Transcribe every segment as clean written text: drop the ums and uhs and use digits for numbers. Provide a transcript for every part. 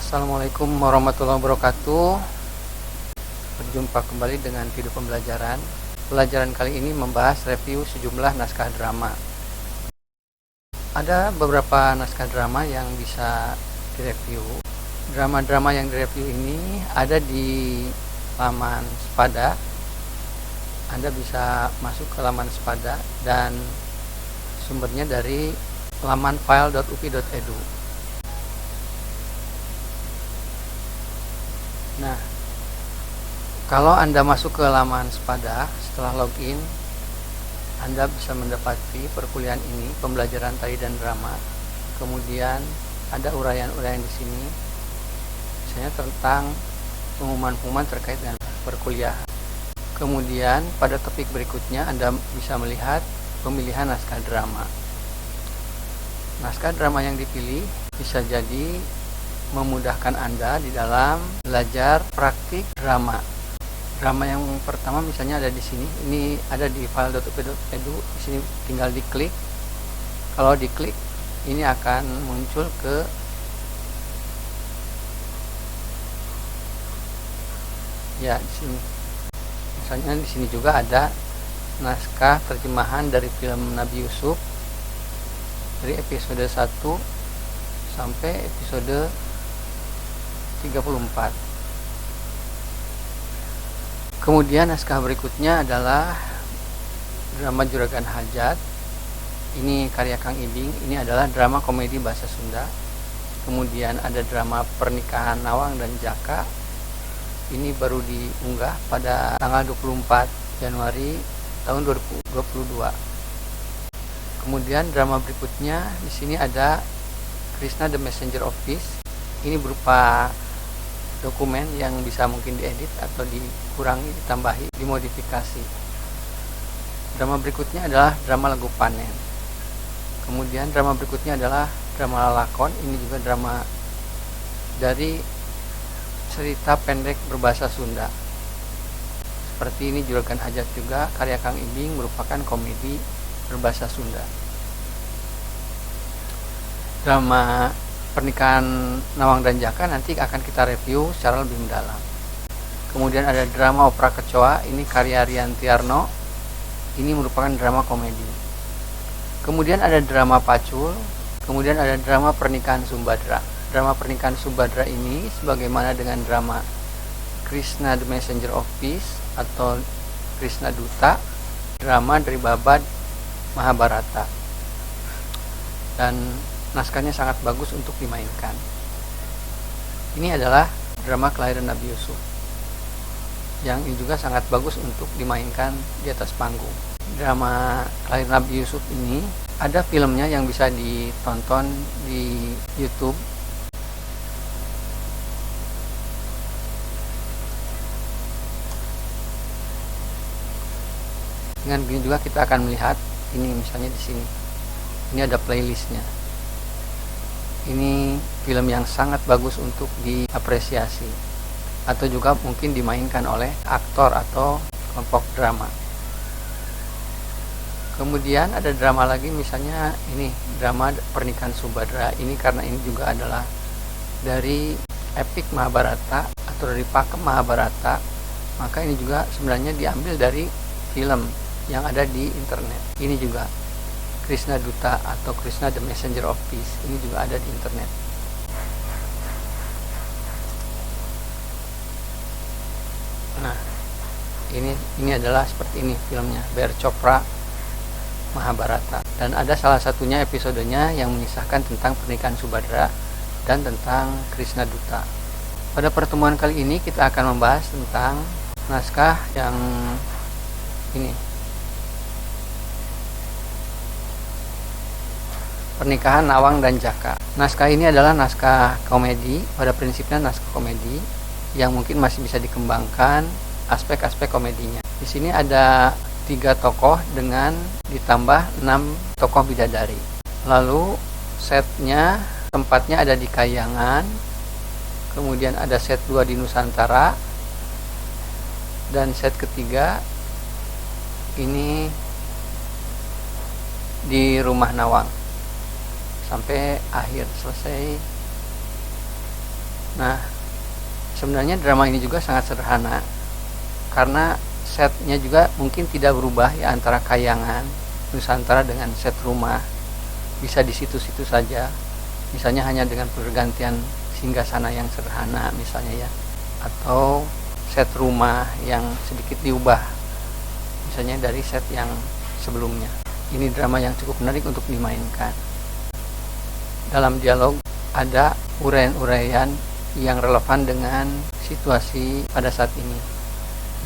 Assalamualaikum warahmatullahi wabarakatuh. Berjumpa kembali dengan video pembelajaran. Pelajaran kali ini membahas review sejumlah naskah drama. Ada beberapa naskah drama yang bisa direview. Drama-drama yang direview ini ada di laman Spada. Anda bisa masuk ke laman Spada dan sumbernya dari laman file.upi.edu. Nah, kalau Anda masuk ke laman Spada, setelah login, Anda bisa mendapati perkuliahan ini, pembelajaran tari dan drama. Kemudian ada uraian-uraian di sini, misalnya tentang pengumuman-pengumuman terkait dengan perkuliahan. Kemudian pada topik berikutnya Anda bisa melihat pemilihan naskah drama. Naskah drama yang dipilih bisa jadi memudahkan Anda di dalam belajar praktik drama. Drama yang pertama misalnya ada di sini. Ini ada di file.up.edu. Di sini tinggal diklik. Kalau diklik, ini akan muncul ke di sini. Misalnya di sini juga ada naskah terjemahan dari film Nabi Yusuf dari episode 1 sampai episode 34. Kemudian naskah berikutnya adalah drama Juragan Hajat. Ini karya Kang Ibing. Ini adalah drama komedi bahasa Sunda. Kemudian ada drama Pernikahan Nawang dan Jaka. Ini baru diunggah pada tanggal 24 Januari tahun 2022. Kemudian drama berikutnya di sini ada Krishna the Messenger of Peace. Ini berupa dokumen yang bisa mungkin diedit atau dikurangi, ditambahi, dimodifikasi. Drama berikutnya adalah drama Lagu Panen. Kemudian drama berikutnya adalah drama Lalakon. Ini juga drama dari cerita pendek berbahasa Sunda. Seperti ini Juragan Hajat juga karya Kang Ibing, merupakan komedi berbahasa Sunda. Drama Pernikahan Nawang dan Jaka nanti akan kita review secara lebih mendalam. Kemudian ada drama Opera Kecoa, ini karya Rian Tiarno. Ini merupakan drama komedi. Kemudian ada drama Pacul, kemudian ada drama Pernikahan Sumbadra. Drama Pernikahan Sumbadra ini sebagaimana dengan drama Krishna the Messenger of Peace atau Krishna Duta, drama dari babad Mahabharata. Dan naskahnya sangat bagus untuk dimainkan. Ini adalah drama Kelahiran Nabi Yusuf, yang ini juga sangat bagus untuk dimainkan di atas panggung. Drama Kelahiran Nabi Yusuf ini ada filmnya yang bisa ditonton di YouTube. Dengan begini juga kita akan melihat ini, misalnya di sini. Ini ada playlistnya. Ini film yang sangat bagus untuk diapresiasi atau juga mungkin dimainkan oleh aktor atau kelompok drama. Kemudian ada drama lagi, misalnya ini drama Pernikahan Subadra. Ini karena ini juga adalah dari epik Mahabharata atau dari pakem Mahabharata, maka ini juga sebenarnya diambil dari film yang ada di internet. Ini juga Krishna Duta atau Krishna the Messenger of Peace, ini juga ada di internet. Nah, ini adalah seperti ini filmnya, Ber Chopra Mahabharata, dan ada salah satunya episodenya yang mengisahkan tentang pernikahan Subadra dan tentang Krishna Duta. Pada pertemuan kali ini kita akan membahas tentang naskah yang ini, Pernikahan Nawang dan Jaka. Naskah ini adalah naskah komedi, pada prinsipnya naskah komedi yang mungkin masih bisa dikembangkan aspek-aspek komedinya. Di sini ada 3 tokoh dengan ditambah 6 tokoh bidadari. Lalu setnya, tempatnya ada di Kahyangan. Kemudian ada set 2 di Nusantara. Dan set ketiga ini di Rumah Nawang. Sampai akhir selesai Nah, sebenarnya drama ini juga sangat sederhana karena setnya juga mungkin tidak berubah ya, antara kayangan Nusantara dengan set rumah bisa di situ-situ saja, misalnya hanya dengan pergantian singgasana yang sederhana misalnya ya, atau set rumah yang sedikit diubah misalnya dari set yang sebelumnya. Ini drama yang cukup menarik untuk dimainkan. Dalam dialog ada uraian-uraian yang relevan dengan situasi pada saat ini.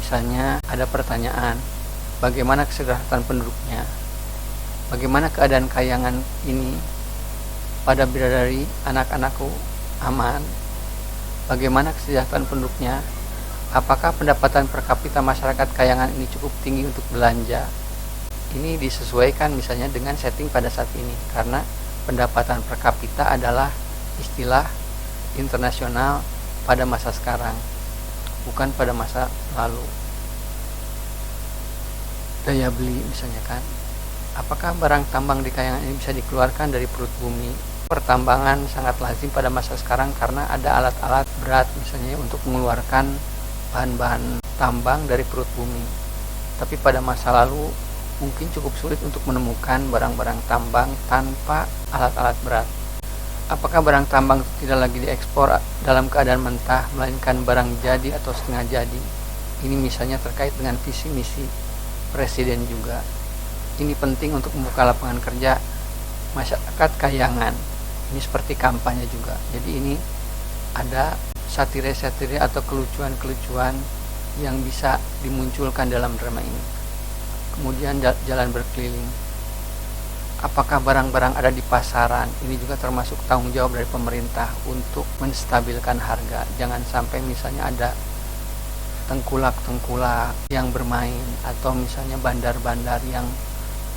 Misalnya ada pertanyaan, bagaimana kesejahteraan penduduknya? Bagaimana keadaan kayangan ini pada bidadari anak-anakku aman? Bagaimana kesejahteraan penduduknya? Apakah pendapatan per kapita masyarakat kayangan ini cukup tinggi untuk belanja? Ini disesuaikan misalnya dengan setting pada saat ini, karena pendapatan per kapita adalah istilah internasional pada masa sekarang, bukan pada masa lalu. Daya beli misalnya kan, apakah barang tambang di kayangan ini bisa dikeluarkan dari perut bumi? Pertambangan sangat lazim pada masa sekarang karena ada alat-alat berat misalnya untuk mengeluarkan bahan-bahan tambang dari perut bumi. Tapi pada masa lalu mungkin cukup sulit untuk menemukan barang-barang tambang tanpa alat-alat berat. Apakah barang tambang tidak lagi diekspor dalam keadaan mentah, melainkan barang jadi atau setengah jadi? Ini misalnya terkait dengan visi misi presiden juga. Ini penting untuk membuka lapangan kerja masyarakat kayangan. Ini seperti kampanye juga. Jadi ini ada satire-satire atau kelucuan-kelucuan yang bisa dimunculkan dalam drama ini. Kemudian jalan berkeliling. Apakah barang-barang ada di pasaran? Ini juga termasuk tanggung jawab dari pemerintah untuk menstabilkan harga. Jangan sampai misalnya ada tengkulak-tengkulak yang bermain, atau misalnya bandar-bandar yang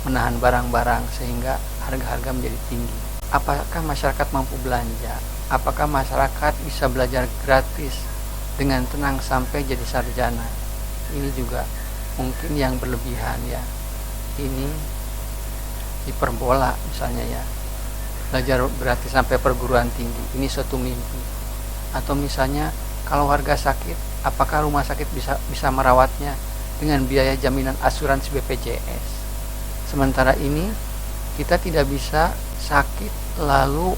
menahan barang-barang sehingga harga-harga menjadi tinggi. Apakah masyarakat mampu belanja? Apakah masyarakat bisa belajar gratis dengan tenang sampai jadi sarjana? Ini juga mungkin yang berlebihan ya. Ini hiperbola misalnya ya, belajar gratis sampai perguruan tinggi, ini suatu mimpi. Atau misalnya kalau warga sakit, apakah rumah sakit bisa merawatnya dengan biaya jaminan asuransi BPJS? Sementara ini kita tidak bisa sakit lalu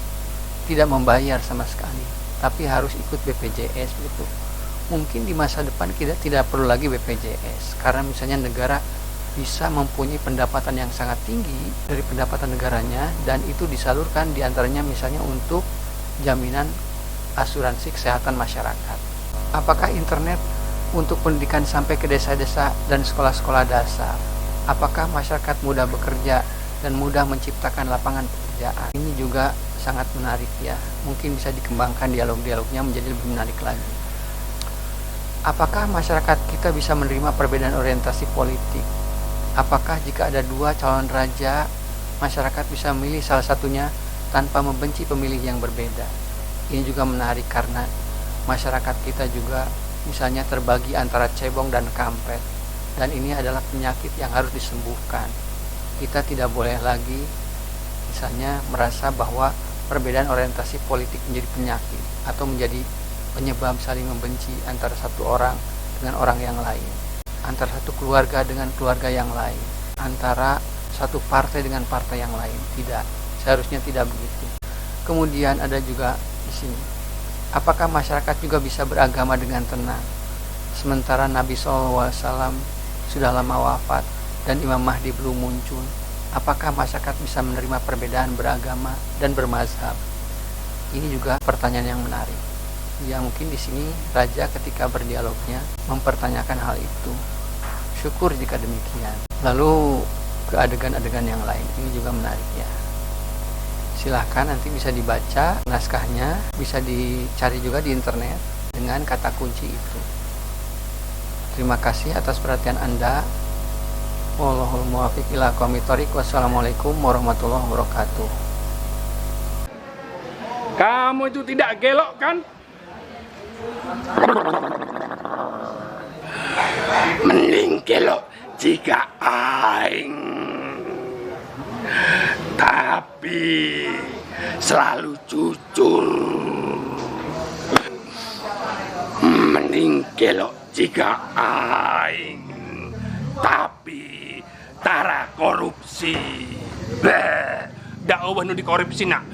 tidak membayar sama sekali, tapi harus ikut BPJS gitu. Mungkin di masa depan kita tidak perlu lagi BPJS karena misalnya negara bisa mempunyai pendapatan yang sangat tinggi dari pendapatan negaranya, dan itu disalurkan diantaranya misalnya untuk jaminan asuransi kesehatan masyarakat. Apakah internet untuk pendidikan sampai ke desa-desa dan sekolah-sekolah dasar? Apakah masyarakat mudah bekerja dan mudah menciptakan lapangan pekerjaan? Ini juga sangat menarik ya. Mungkin bisa dikembangkan dialog-dialognya menjadi lebih menarik lagi. Apakah masyarakat kita bisa menerima perbedaan orientasi politik? Apakah jika ada dua calon raja, masyarakat bisa memilih salah satunya tanpa membenci pemilih yang berbeda? Ini juga menarik karena masyarakat kita juga misalnya terbagi antara cebong dan kampret, dan ini adalah penyakit yang harus disembuhkan. Kita tidak boleh lagi misalnya merasa bahwa perbedaan orientasi politik menjadi penyakit atau menjadi penyebab saling membenci antara satu orang dengan orang yang lain, antara satu keluarga dengan keluarga yang lain, antara satu partai dengan partai yang lain. Tidak, seharusnya tidak begitu. Kemudian ada juga di sini, apakah masyarakat juga bisa beragama dengan tenang? Sementara Nabi SAW sudah lama wafat dan Imam Mahdi belum muncul, apakah masyarakat bisa menerima perbedaan beragama dan bermazhab? Ini juga pertanyaan yang menarik. Ya, mungkin di sini raja ketika berdialognya mempertanyakan hal itu. Syukur jika demikian. Lalu ke adegan-adegan yang lain, ini juga menarik ya. Silahkan nanti bisa dibaca naskahnya, bisa dicari juga di internet dengan kata kunci itu. Terima kasih atas perhatian Anda. Wallahul muwaffiq ila aqwamit thoriq. Wassalamualaikum warahmatullahi wabarakatuh. Kamu itu tidak gelok kan? Mending gelok jika aing, tapi selalu jujur. mending gelok jika aing tapi tara korupsi. Dah ubah nu dikorupsi nak.